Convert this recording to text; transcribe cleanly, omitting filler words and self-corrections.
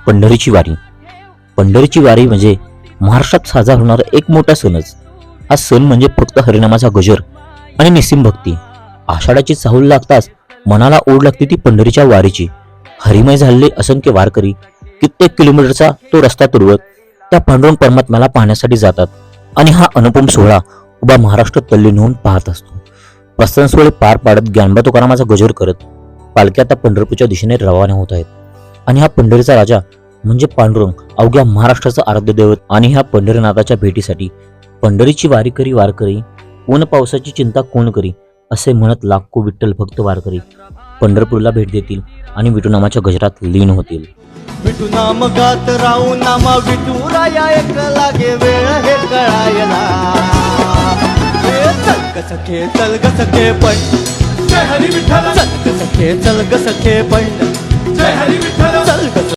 पंढरीची वारी. पंढरीची वारी म्हणजे महाराष्ट्रात साजरा होणारा एक मोठा सणच. हा सण म्हणजे फक्त हरिनामाचा गजर आणि निस्सीम भक्ती. आषाढाची चाहूल लागताच मनाला ओढ लागते ती पंढरीच्या वारीची. हरिमय झालेले असंख्य वारकरी कित्येक किलोमीटरचा तो रस्ता तुडवत त्या पांडुरंग परमात्म्याला पाहण्यासाठी जातात आणि हा अनुपम सोहळा उभा महाराष्ट्र तल्लीन होऊन पाहत असतो. प्रस्थान सोहळे पार पाडत ज्ञानोबा तुकारामाचा गजर करत पालख्या आता पंढरपूरच्या दिशेने रवाना होत आहेत. आणि हा पंढरीचा राजा म्हणजे पांडुरंग अवघ्या महाराष्ट्राचं आराध्य दैवत. आणि ह्या पंढरीनाथाच्या भेटीसाठी पंढरीची वारी करी वारकरी, ऊन पावसाची चिंता कोण करी असे म्हणत लाखो विठ्ठल भक्त वारकरी पंढरपूरला भेट देतील आणि विठुनामाच्या गजरात लीन होतील. विठुनाम गात राहू नामा विठुराया एक लागे वेळ हे कळायला. चल ग सखे पण जय हरी विठ्ठल. चल ग सखे पण जय हरी विठ्ठल. चल ग